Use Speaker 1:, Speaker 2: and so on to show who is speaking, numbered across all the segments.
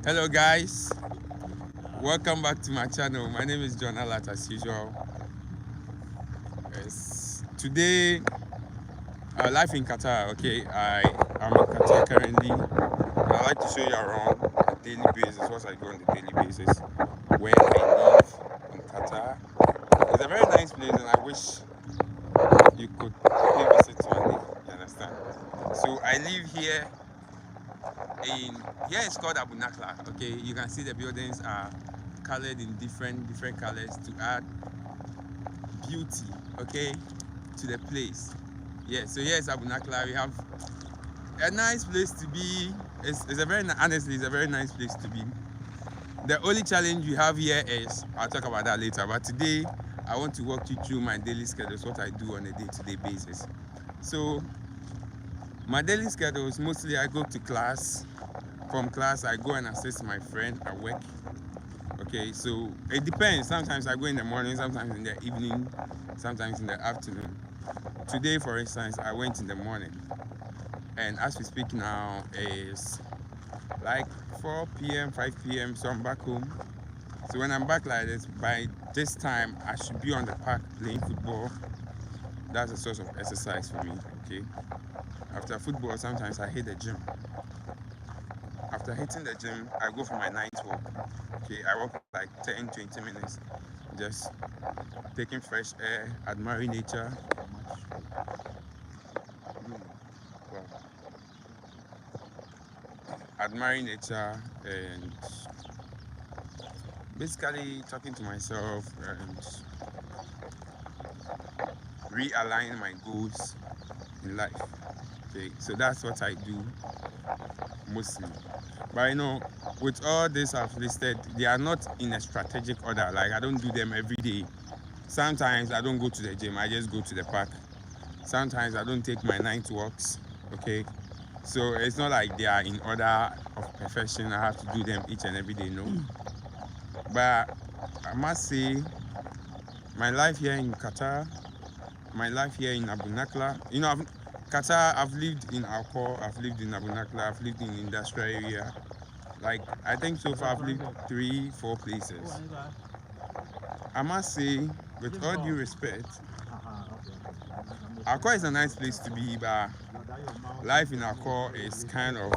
Speaker 1: Hello guys, welcome back to my channel. My name is John Alat as usual. Yes. Today, life in Qatar. Okay, I am in Qatar currently. And I like to show you around on a daily basis what I do on a daily basis. Where I live in Qatar. It's a very nice place, and I wish you could pay visit one day. You understand? So I live here it's called Abu Nakla. Okay, you can see the buildings are colored in different colors to add beauty, okay, to the place. Yeah, so here is Abu Nakla. We have a nice place to be. It's a very honestly, it's a very nice place to be. The only challenge we have here is I'll talk about that later. But today I want to walk you through my daily schedules, what I do on a day-to-day basis. So my daily schedules mostly I go to class. From class I go and assist my friend at work. Okay, so it depends. Sometimes I go in the morning, sometimes in the evening, sometimes in the afternoon. Today, for instance, I went in the morning, and as we speak now, is like 4 p.m., 5 p.m., so I'm back home. So when I'm back like this, by this time, I should be on the park playing football. That's a source of exercise for me, okay? After football, sometimes I hit the gym. After hitting the gym, I go for my night walk. Okay, I walk like 10, 20 minutes, just taking fresh air, admiring nature. Well, admiring nature and basically talking to myself and realigning my goals in life. Okay, so that's what I do mostly. But with all this I've listed, they are not in a strategic order. Like I don't do them every day. Sometimes I don't go to the gym, I just go to the park. Sometimes I don't take my night walks. Okay, so it's not like they are in order of perfection. I have to do them each and every day. No, but I must say my life here in Qatar, my life here in Abu Nakla. Qatar, I've lived in Alcor, I've lived in Abu Nakla, I've lived in industrial area. Like, I think so far I've lived 3, 4 places. I must say, with all due respect, Alcor is a nice place to be, but life in Alcor is kind of,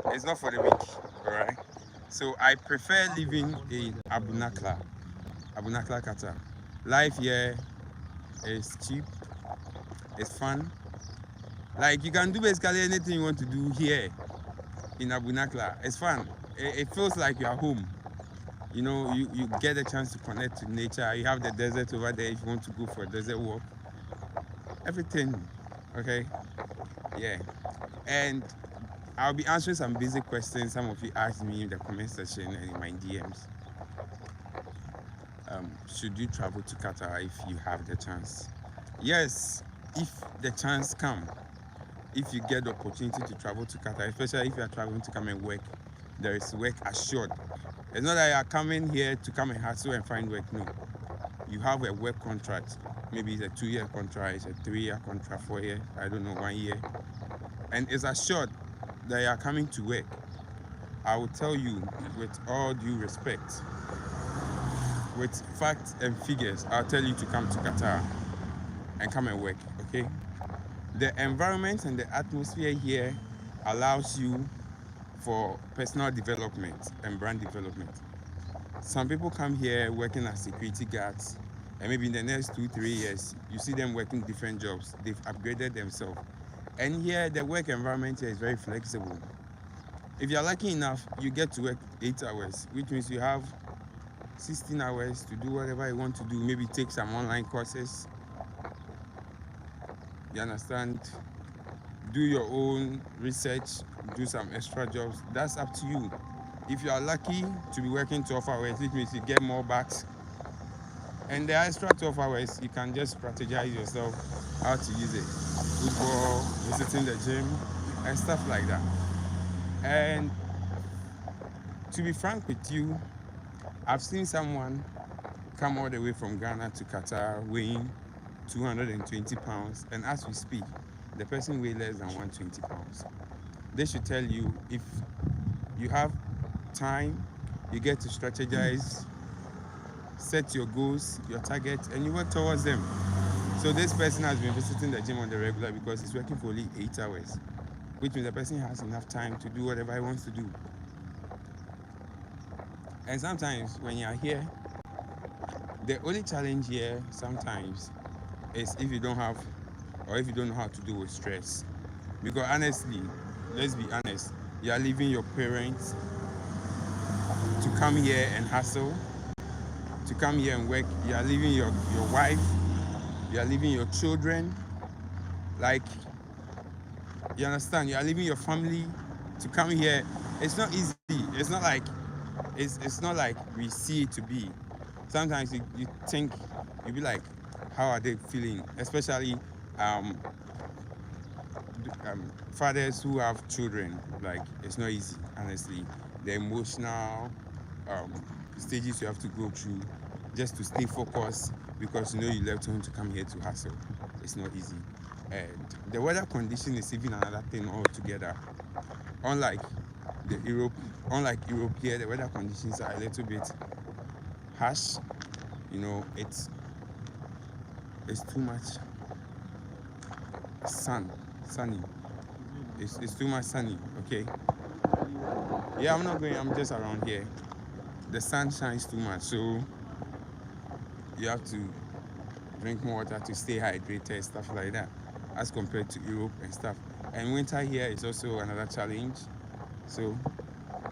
Speaker 1: it's not for the weak, alright? So I prefer living in Abu Nakla, Qatar. Life here is cheap, it's fun. Like you can do basically anything you want to do here in Abu Nakla. It's fun. It feels like you're home. You get a chance to connect to nature. You have the desert over there if you want to go for a desert walk. Everything. Okay? Yeah. And I'll be answering some basic questions some of you asked me in the comment section and in my DMs. Should you travel to Qatar if you have the chance? Yes, if the chance comes. If you get the opportunity to travel to Qatar, especially if you are traveling to come and work, there is work assured. It's not that you are coming here to come and hustle and find work. No, you have a work contract. Maybe it's a 2-year contract, it's a 3-year contract, 4 year, I don't know, 1 year, and it's assured that you are coming to work. I will tell you with all due respect, with facts and figures, I'll tell you to come to Qatar and come and work. Okay, the environment and the atmosphere here allows you for personal development and brand development. Some people come here working as security guards, and maybe in the next 2, 3 years, you see them working different jobs. They've upgraded themselves. And here, the work environment here is very flexible. If you're lucky enough, you get to work 8 hours, which means you have 16 hours to do whatever you want to do. Maybe take some online courses. You understand? Do your own research, do some extra jobs. That's up to you. If you are lucky to be working 12 hours, it means you get more bucks. And the extra 12 hours, you can just strategize yourself how to use it. Football, visiting the gym, and stuff like that. And to be frank with you, I've seen someone come all the way from Ghana to Qatar weighing 220 pounds. And as we speak, the person weighs less than 120 pounds. They should tell you if you have time, you get to strategize, set your goals, your targets, and you work towards them. So this person has been visiting the gym on the regular because he's working for only 8 hours, which means the person has enough time to do whatever he wants to do. And sometimes when you are here, the only challenge here sometimes is if you don't have or if you don't know how to deal with stress. Because honestly, let's be honest, you are leaving your parents to come here and hustle, to come here and work. You are leaving your wife, you are leaving your children. Like, you understand, you are leaving your family to come here. It's not easy. It's not like we see it to be. Sometimes you think, you be like, how are they feeling? Especially um, fathers who have children. Like, it's not easy, honestly. The emotional um, stages you have to go through just to stay focused because you know you left home to come here to hustle. It's not easy. And the weather condition is even another thing altogether. Unlike the Europe, unlike Europe here, the weather conditions are a little bit harsh. You know, it's too much sunny. It's too much sunny. Okay. Yeah, I'm not going. I'm just around here. The sun shines too much, so you have to drink more water to stay hydrated, stuff like that, as compared to Europe and stuff. And winter here is also another challenge. So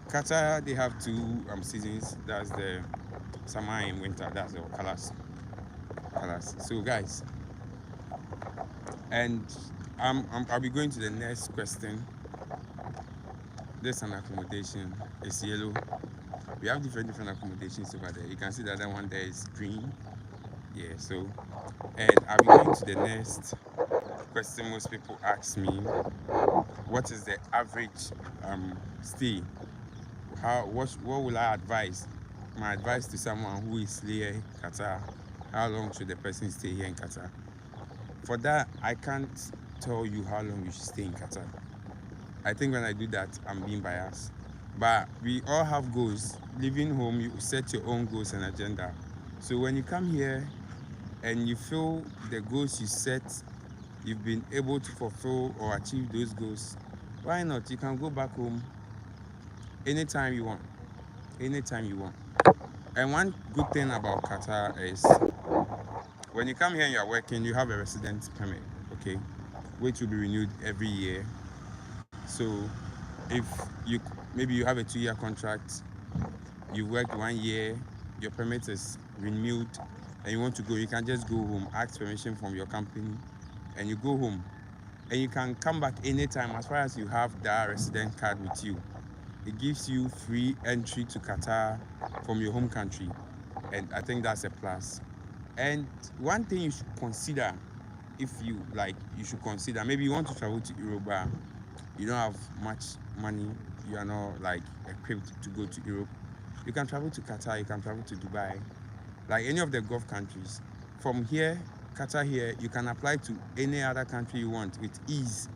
Speaker 1: Qatar, they have two seasons. That's the summer and winter. That's the colors. So guys, and I'll be going to the next question. There's an accommodation. It's yellow. We have different accommodations over there. You can see that that one there is green. Yeah. So, and I'll be going to the next question. Most people ask me, what is the average stay? What will I advise? My advice to someone who is here in Qatar, how long should the person stay here in Qatar? For that, I can't tell you how long you should stay in Qatar. I think when I do that, I'm being biased. But we all have goals. Living home, you set your own goals and agenda. So when you come here and you feel the goals you set, you've been able to fulfill or achieve those goals, why not? You can go back home anytime you want. Anytime you want. And one good thing about Qatar is when you come here and you're working, you have a residence permit, okay, which will be renewed every year. So if you maybe you have a 2-year contract, you worked 1 year, your permit is renewed, and you want to go, you can just go home, ask permission from your company, and you go home. And you can come back anytime as far as you have that resident card with you. It gives you free entry to Qatar from your home country. And I think that's a plus. And one thing you should consider, if you like, you should consider, maybe you want to travel to Europe, but you don't have much money, you are not like equipped to go to Europe. You can travel to Qatar, you can travel to Dubai, like any of the Gulf countries. From here, Qatar here, you can apply to any other country you want with ease.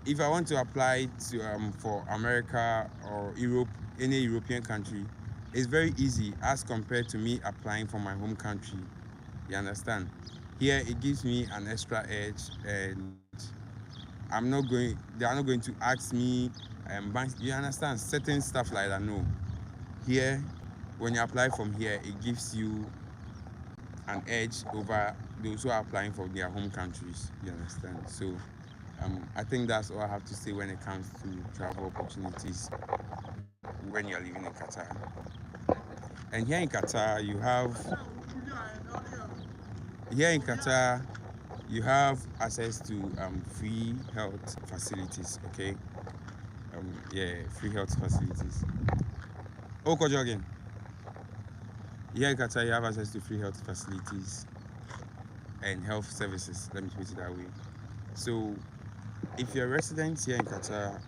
Speaker 1: If I want to apply to for America or Europe, any European country, it's very easy as compared to me applying for my home country. You understand? Here it gives me an extra edge, and they are not going to ask me you understand, certain stuff like that. No. Here, when you apply from here, it gives you an edge over those who are applying for their home countries. You understand? So I think that's all I have to say when it comes to travel opportunities when you're living in Qatar. And here in Qatar you have access to free health facilities. Okay, yeah, free health facilities. Oko jogging. Here in Qatar you have access to free health facilities and health services. Let me put it that way. So if you're a resident here in Qatar,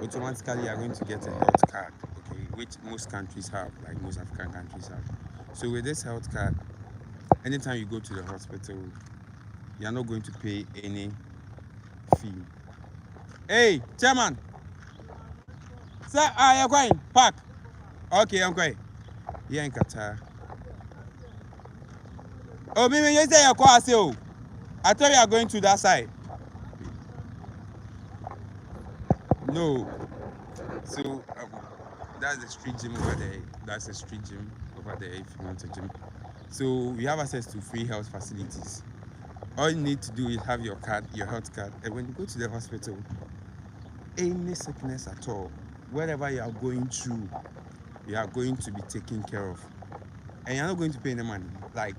Speaker 1: automatically you're going to get a health card, okay, which most countries have, like most African countries have. So with this health card, anytime you go to the hospital, you're not going to pay any fee. Hey, chairman, Sir, you're going. Park. Okay, I'm going. Here in Qatar. Oh, maybe you say you're going. I thought you are going to that side. No. So, that's the street gym over there. That's the street gym over there if you want a gym. So, we have access to free health facilities. All you need to do is have your card, your health card, and when you go to the hospital, any sickness at all, wherever you are going through, you are going to be taken care of. And you're not going to pay any money. Like,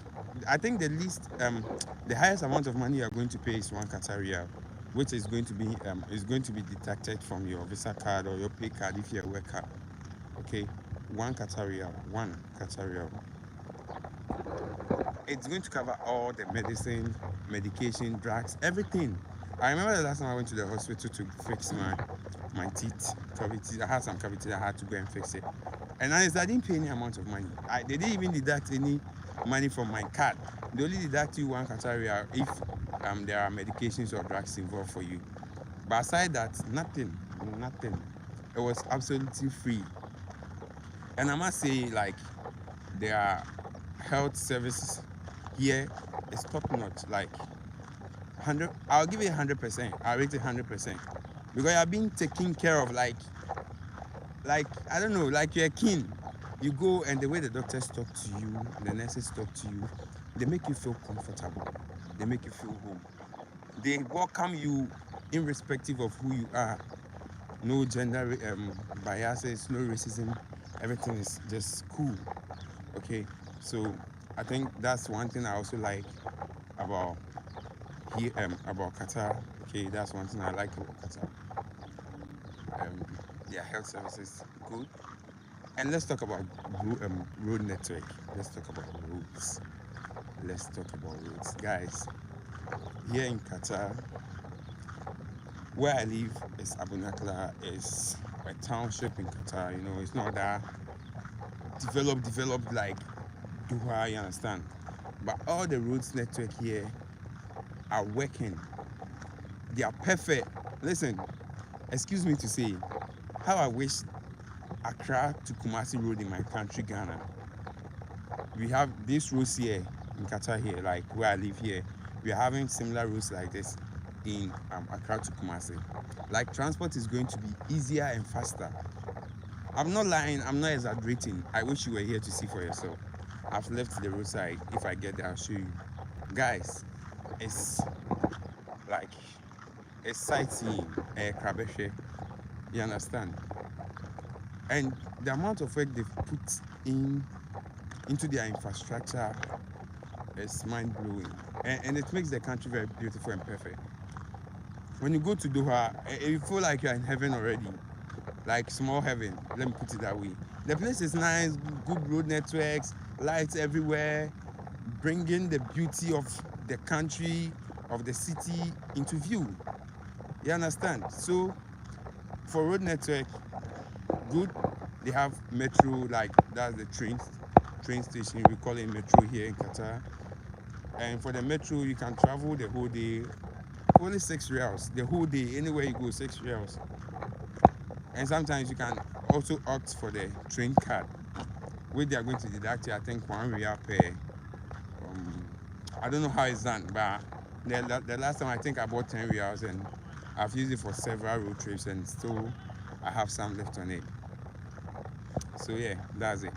Speaker 1: I think the least, the highest amount of money you are going to pay is 1 Qatar rial, which is going to be deducted from your Visa card or your pay card if you're a worker. Okay, 1 Qatar rial, 1 Qatar rial. It's going to cover all the medicine, medication, drugs, everything. I remember the last time I went to the hospital to fix my teeth cavities. I had some cavities, I had to go and fix it. And I didn't pay any amount of money. They didn't even deduct any money from my card. They only deduct you 1 Qatar rial if there are medications or drugs involved for you. But aside that, nothing. It was absolutely free. And I must say, like, their health services here is top notch. Like 100, I'll give it 100%. I'll rate it 100% because you're being taken care of. Like I don't know, like you're a king. You go and the way the doctors talk to you, the nurses talk to you, they make you feel comfortable. They make you feel home. They welcome you irrespective of who you are. No gender biases, no racism. Everything is just cool. Okay, so I think that's one thing I also like about here about Qatar. Okay, that's one thing I like about Qatar. Their health services good. And let's talk about road network. Let's talk about roads. Let's talk about roads, guys. Here in Qatar, where I live is Abu Nakla. Is a township in Qatar. You know, it's not that developed like Doha. You understand? But all the roads network here are working. They are perfect. Listen, excuse me to say, how I wish Accra to Kumasi Road in my country, Ghana. We have these roads here in Qatar here, like where I live here. We are having similar roads like this in Accra to Kumasi. Like transport is going to be easier and faster. I'm not lying, I'm not exaggerating. I wish you were here to see for yourself. I've left the roadside. If I get there, I'll show you. Guys, it's like a sightseeing, a Krabeshe. You understand? And the amount of work they've put into their infrastructure is mind-blowing. And it makes the country very beautiful and perfect. When you go to Doha, you feel like you're in heaven already. Like small heaven, let me put it that way. The place is nice, good road networks, lights everywhere, bringing the beauty of the country, of the city into view. You understand? So for road network, good. They have metro, like that's the train station. We call it metro here in Qatar. And for the metro, you can travel the whole day, only 6 rials. The whole day, anywhere you go, 6 rials. And sometimes you can also opt for the train card, where they are going to deduct you, I think 1 rial per. I don't know how it's done, but the last time I think I bought 10 rials and I've used it for several road trips and still I have some left on it. So yeah, that's it.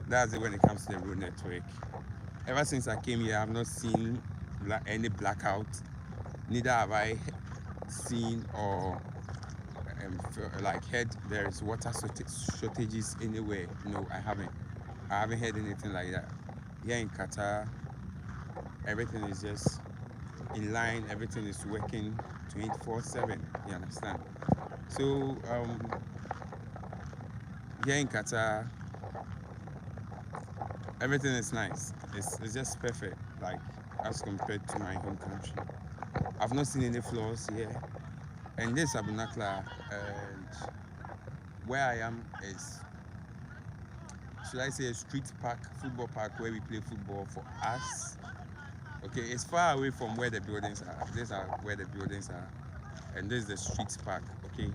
Speaker 1: That's it when it comes to the road network. Ever since I came here, I've not seen any blackout. Neither have I seen or like heard there is water shortages anywhere. No, I haven't. I haven't heard anything like that. Here in Qatar, everything is just in line. Everything is working 24/7. You understand? So here in Qatar, everything is nice. It's just perfect, like as compared to my home country. I've not seen any flaws here. And this Abu Nakla, and where I am is, should I say, a street park, football park where we play football for us. Okay, it's far away from where the buildings are. These are where the buildings are. and this is the street park. Okay,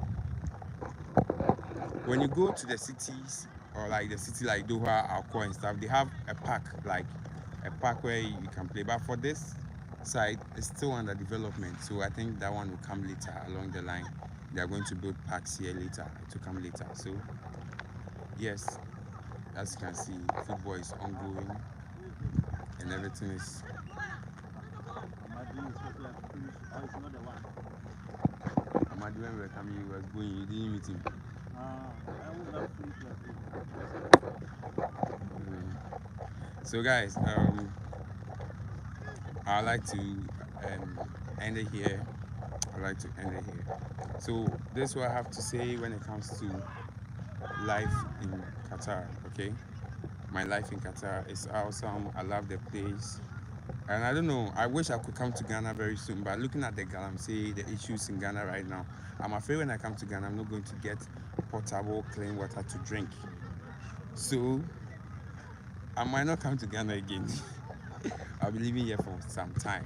Speaker 1: when you go to the cities or like the city like Doha, Alco and stuff, they have a park where you can play. But for this side, it's still under development. So I think that one will come later along the line. They are going to build parks here later. It will come later. So yes, as you can see, football is ongoing and everything is. Amadi, when we were coming, he was going. You didn't meet him. So guys, I like to end it here. I like to end it here. So this is what I have to say when it comes to life in Qatar. Okay, my life in Qatar is awesome. I love the place, and I don't know. I wish I could come to Ghana very soon. But looking at the Galamsey, the issues in Ghana right now, I'm afraid when I come to Ghana, I'm not going to get potable, clean water to drink. So I might not come to Ghana again. I'll be living here for some time.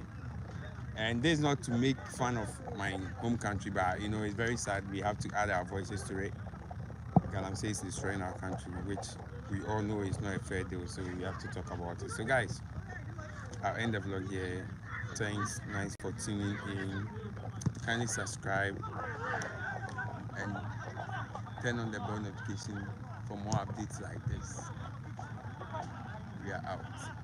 Speaker 1: And this is not to make fun of my home country, but you know, it's very sad. We have to add our voices to it. Galamsey is destroying our country, which we all know is not a fair deal, so we have to talk about it. So, guys, I'll end the vlog here. Thanks, nice for tuning in. Kindly subscribe and turn on the bell notification for more updates like this. We are out.